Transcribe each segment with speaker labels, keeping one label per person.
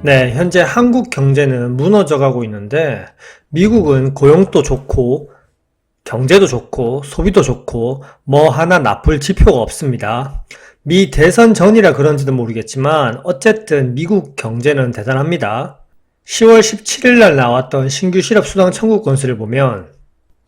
Speaker 1: 네, 현재 한국 경제는 무너져 가고 있는데 미국은 고용도 좋고 경제도 좋고 소비도 좋고 뭐 하나 나쁠 지표가 없습니다. 미 대선 전이라 그런지도 모르겠지만 어쨌든 미국 경제는 대단합니다. 10월 17일 날 나왔던 신규 실업 수당 청구 건수를 보면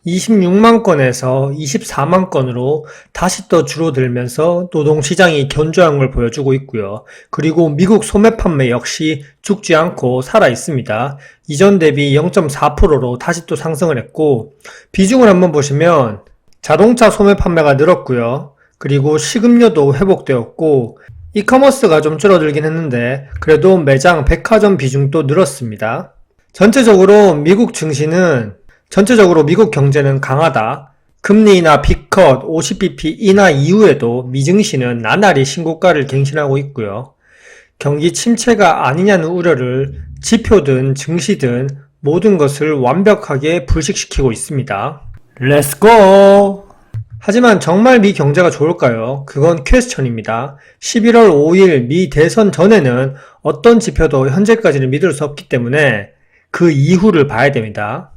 Speaker 1: 26만 건에서 24만 건으로 다시 또 줄어들면서 노동시장이 견조한 걸 보여주고 있고요. 그리고 미국 소매 판매 역시 죽지 않고 살아 있습니다. 이전 대비 0.4%로 다시 또 상승을 했고, 비중을 한번 보시면 자동차 소매 판매가 늘었고요. 그리고 식음료도 회복되었고, 이커머스가 좀 줄어들긴 했는데 그래도 매장, 백화점 비중도 늘었습니다. 전체적으로 미국 경제는 강하다. 금리 인하 B컷 50bp 인하 이후에도 미 증시는 나날이 신고가를 갱신하고 있고요. 경기 침체가 아니냐는 우려를 지표든 증시든 모든 것을 완벽하게 불식시키고 있습니다. 렛츠고! 하지만 정말 미 경제가 좋을까요? 그건 퀘스천입니다. 11월 5일 미 대선 전에는 어떤 지표도 현재까지는 믿을 수 없기 때문에 그 이후를 봐야 됩니다.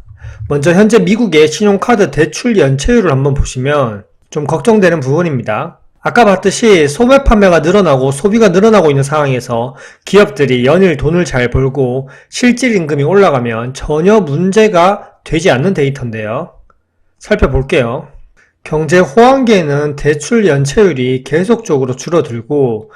Speaker 1: 먼저 현재 미국의 신용카드 대출 연체율을 한번 보시면 좀 걱정되는 부분입니다. 아까 봤듯이 소매 판매가 늘어나고 소비가 늘어나고 있는 상황에서 기업들이 연일 돈을 잘 벌고 실질 임금이 올라가면 전혀 문제가 되지 않는 데이터인데요. 살펴볼게요. 경제 호황기에는 대출 연체율이 계속적으로 줄어들고,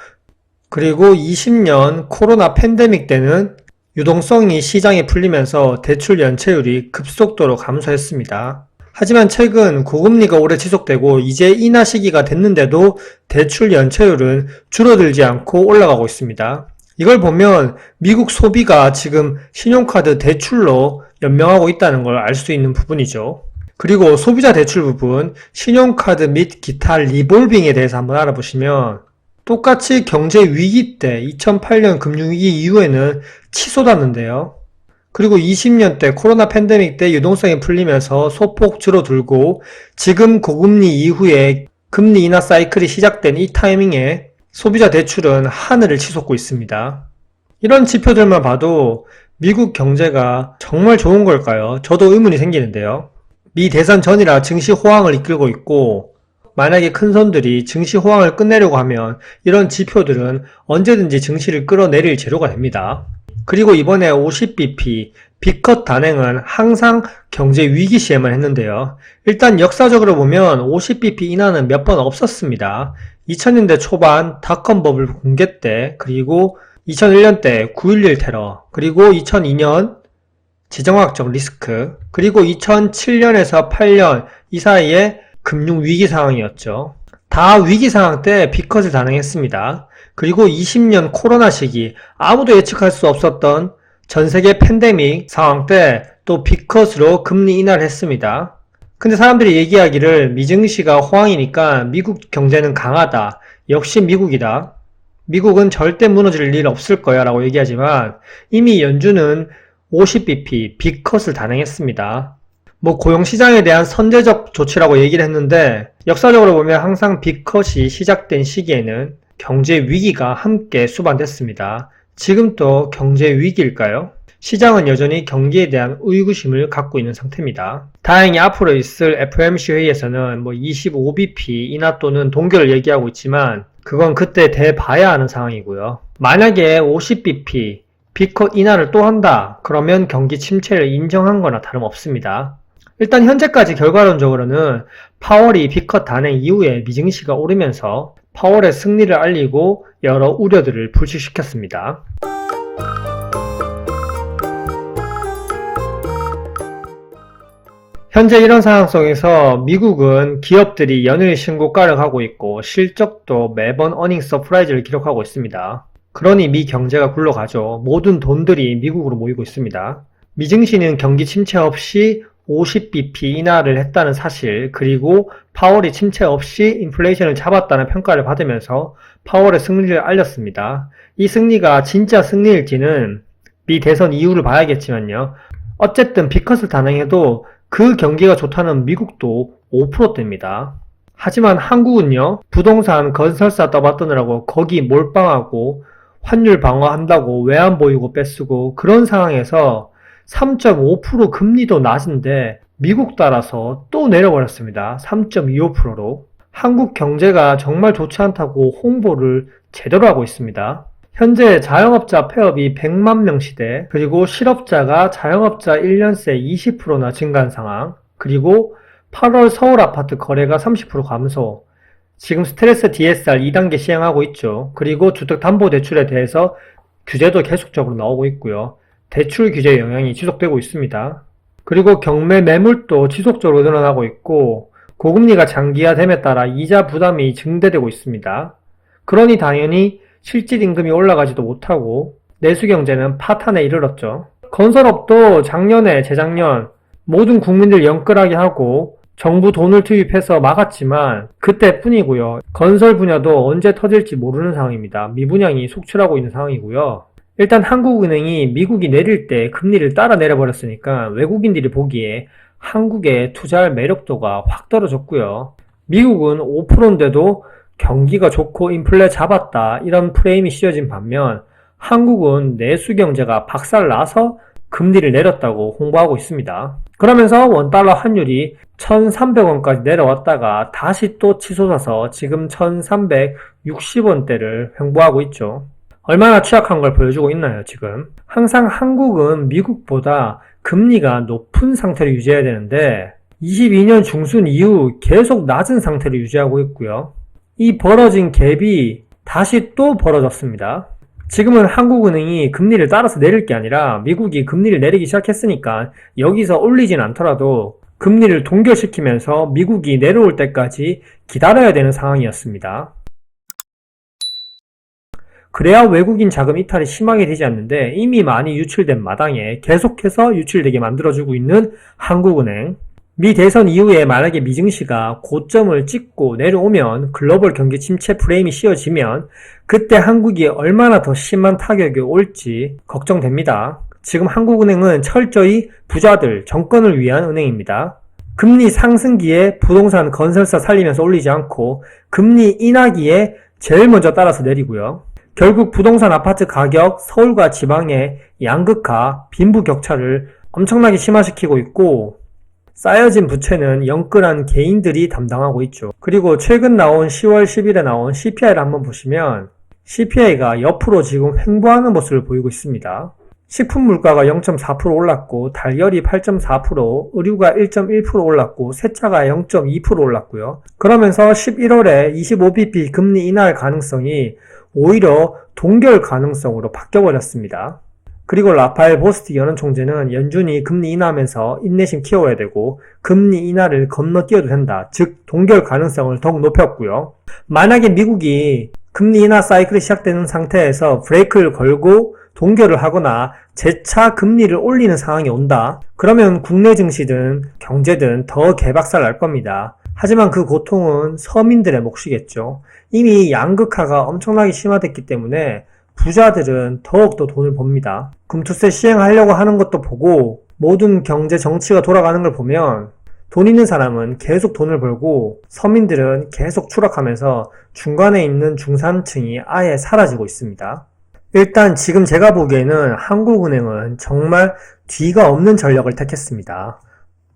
Speaker 1: 그리고 20년 코로나 팬데믹 때는 유동성이 시장에 풀리면서 대출 연체율이 급속도로 감소했습니다. 하지만 최근 고금리가 오래 지속되고 이제 인하 시기가 됐는데도 대출 연체율은 줄어들지 않고 올라가고 있습니다. 이걸 보면 미국 소비가 지금 신용카드 대출로 연명하고 있다는 걸 알 수 있는 부분이죠. 그리고 소비자 대출 부분, 신용카드 및 기타 리볼빙에 대해서 한번 알아보시면 똑같이 경제 위기 때 2008년 금융위기 이후에는 치솟았는데요. 그리고 20년 때 코로나 팬데믹 때 유동성이 풀리면서 소폭 줄어들고 지금 고금리 이후에 금리 인하 사이클이 시작된 이 타이밍에 소비자 대출은 하늘을 치솟고 있습니다. 이런 지표들만 봐도 미국 경제가 정말 좋은 걸까요? 저도 의문이 생기는데요. 미 대선 전이라 증시 호황을 이끌고 있고 만약에 큰 손들이 증시 호황을 끝내려고 하면 이런 지표들은 언제든지 증시를 끌어내릴 재료가 됩니다. 그리고 이번에 50bp B컷 단행은 항상 경제 위기 시에만 했는데요. 일단 역사적으로 보면 50bp 인하는 몇 번 없었습니다. 2000년대 초반 닷컴 버블 붕괴 때, 그리고 2001년 때 9.11 테러, 그리고 2002년 지정학적 리스크, 그리고 2007년에서 8년 이 사이에 금융위기 상황이었죠. 다 위기 상황 때 B컷을 단행했습니다. 그리고 20년 코로나 시기, 아무도 예측할 수 없었던 전세계 팬데믹 상황 때 또 B컷으로 금리 인하를 했습니다. 근데 사람들이 얘기하기를 미증시가 호황이니까 미국 경제는 강하다. 역시 미국이다. 미국은 절대 무너질 일 없을 거야 라고 얘기하지만 이미 연준은 50bp B컷을 단행했습니다. 고용시장에 대한 선제적 조치라고 얘기를 했는데 역사적으로 보면 항상 B컷이 시작된 시기에는 경제 위기가 함께 수반됐습니다. 지금 또 경제 위기일까요? 시장은 여전히 경기에 대한 의구심을 갖고 있는 상태입니다. 다행히 앞으로 있을 FOMC 회의에서는 25bp 인하 또는 동결을 얘기하고 있지만 그건 그때 돼봐야 하는 상황이고요. 만약에 50bp B컷 인하를 또 한다 그러면 경기 침체를 인정한 거나 다름없습니다. 일단 현재까지 결과론적으로는 파월이 B컷 단행 이후에 미증시가 오르면서 파월의 승리를 알리고 여러 우려들을 불식시켰습니다. 현재 이런 상황 속에서 미국은 기업들이 연일 신고가를 하고 있고 실적도 매번 어닝 서프라이즈를 기록하고 있습니다. 그러니 미 경제가 굴러가죠. 모든 돈들이 미국으로 모이고 있습니다. 미증시는 경기 침체 없이 50bp 인하를 했다는 사실, 그리고 파월이 침체 없이 인플레이션을 잡았다는 평가를 받으면서 파월의 승리를 알렸습니다. 이 승리가 진짜 승리일지는 미 대선 이후를 봐야겠지만요. 어쨌든 B컷을 단행해도 그 경기가 좋다는 미국도 5%대입니다. 하지만 한국은요, 부동산 건설사 떠받드느라고 거기 몰빵하고 환율 방어한다고 외환 보유고 뺏쓰고 그런 상황에서 3.5% 금리도 낮은데 미국 따라서 또 내려버렸습니다. 3.25%로. 한국 경제가 정말 좋지 않다고 홍보를 제대로 하고 있습니다. 현재 자영업자 폐업이 100만 명 시대, 그리고 실업자가 자영업자 1년 새 20%나 증가한 상황, 그리고 8월 서울 아파트 거래가 30% 감소, 지금 스트레스 DSR 2단계 시행하고 있죠. 그리고 주택담보대출에 대해서 규제도 계속적으로 나오고 있고요. 대출 규제 영향이 지속되고 있습니다. 그리고 경매 매물도 지속적으로 늘어나고 있고 고금리가 장기화됨에 따라 이자 부담이 증대되고 있습니다. 그러니 당연히 실질 임금이 올라가지도 못하고 내수경제는 파탄에 이르렀죠. 건설업도 작년에 재작년 모든 국민들 영끌하게 하고 정부 돈을 투입해서 막았지만 그때뿐이고요. 건설 분야도 언제 터질지 모르는 상황입니다. 미분양이 속출하고 있는 상황이고요. 일단 한국은행이 미국이 내릴 때 금리를 따라 내려버렸으니까 외국인들이 보기에 한국의 투자할 매력도가 확 떨어졌고요. 미국은 5%인데도 경기가 좋고 인플레 잡았다 이런 프레임이 씌워진 반면 한국은 내수 경제가 박살나서 금리를 내렸다고 홍보하고 있습니다. 그러면서 원달러 환율이 1,300원까지 내려왔다가 다시 또 치솟아서 지금 1,360원대를 횡보하고 있죠. 얼마나 취약한 걸 보여주고 있나요, 지금? 항상 한국은 미국보다 금리가 높은 상태를 유지해야 되는데 22년 중순 이후 계속 낮은 상태를 유지하고 있고요. 이 벌어진 갭이 다시 또 벌어졌습니다. 지금은 한국은행이 금리를 따라서 내릴 게 아니라 미국이 금리를 내리기 시작했으니까 여기서 올리진 않더라도 금리를 동결시키면서 미국이 내려올 때까지 기다려야 되는 상황이었습니다. 그래야 외국인 자금 이탈이 심하게 되지 않는데 이미 많이 유출된 마당에 계속해서 유출되게 만들어주고 있는 한국은행. 미 대선 이후에 만약에 미증시가 고점을 찍고 내려오면 글로벌 경기 침체 프레임이 씌워지면 그때 한국이 얼마나 더 심한 타격이 올지 걱정됩니다. 지금 한국은행은 철저히 부자들, 정권을 위한 은행입니다. 금리 상승기에 부동산 건설사 살리면서 올리지 않고 금리 인하기에 제일 먼저 따라서 내리고요. 결국 부동산 아파트 가격 서울과 지방의 양극화, 빈부격차를 엄청나게 심화시키고 있고 쌓여진 부채는 영끌한 개인들이 담당하고 있죠. 그리고 최근 나온 10월 10일에 나온 CPI를 한번 보시면 CPI가 옆으로 지금 횡보하는 모습을 보이고 있습니다. 식품 물가가 0.4% 올랐고 달걀이 8.4%, 의류가 1.1% 올랐고 세차가 0.2% 올랐고요. 그러면서 11월에 25bp 금리 인하할 가능성이 오히려 동결 가능성으로 바뀌어버렸습니다. 그리고 라파엘 보스틱 연은총재는 연준이 금리 인하하면서 인내심 키워야 되고 금리 인하를 건너뛰어도 된다. 즉 동결 가능성을 더욱 높였고요. 만약에 미국이 금리 인하 사이클이 시작되는 상태에서 브레이크를 걸고 동결을 하거나 재차 금리를 올리는 상황이 온다. 그러면 국내 증시든 경제든 더 개박살 날 겁니다. 하지만 그 고통은 서민들의 몫이겠죠. 이미 양극화가 엄청나게 심화됐기 때문에 부자들은 더욱더 돈을 법니다. 금투세 시행하려고 하는 것도 보고 모든 경제 정치가 돌아가는 걸 보면 돈 있는 사람은 계속 돈을 벌고 서민들은 계속 추락하면서 중간에 있는 중산층이 아예 사라지고 있습니다. 일단 지금 제가 보기에는 한국은행은 정말 뒤가 없는 전략을 택했습니다.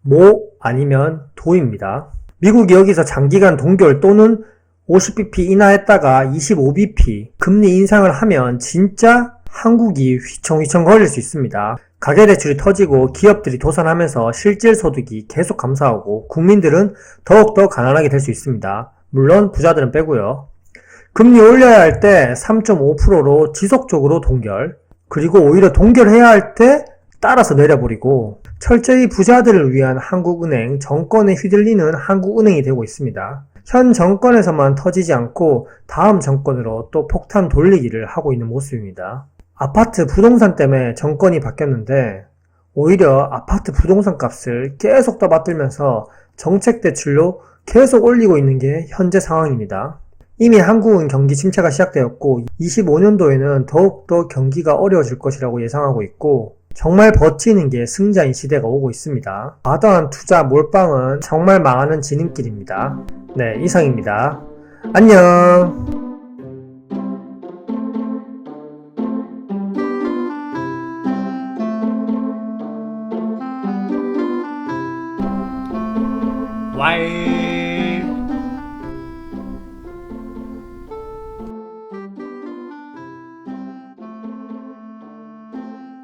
Speaker 1: 모 아니면 도입니다. 미국이 여기서 장기간 동결 또는 50bp 인하했다가 25bp 금리 인상을 하면 진짜 한국이 휘청휘청 거릴 수 있습니다. 가계대출이 터지고 기업들이 도산하면서 실질소득이 계속 감소하고 국민들은 더욱더 가난하게 될 수 있습니다. 물론 부자들은 빼고요. 금리 올려야 할 때 3.5%로 지속적으로 동결, 그리고 오히려 동결해야 할 때 따라서 내려버리고 철저히 부자들을 위한 한국은행, 정권에 휘둘리는 한국은행이 되고 있습니다. 현 정권에서만 터지지 않고 다음 정권으로 또 폭탄 돌리기를 하고 있는 모습입니다. 아파트 부동산 때문에 정권이 바뀌었는데 오히려 아파트 부동산 값을 계속 더 받들면서 정책 대출로 계속 올리고 있는 게 현재 상황입니다. 이미 한국은 경기 침체가 시작되었고 25년도에는 더욱더 경기가 어려워질 것이라고 예상하고 있고 정말 버티는 게 승자인 시대가 오고 있습니다. 과도한 투자 몰빵은 정말 망하는 지름길입니다. 네, 이상입니다. 안녕. 완.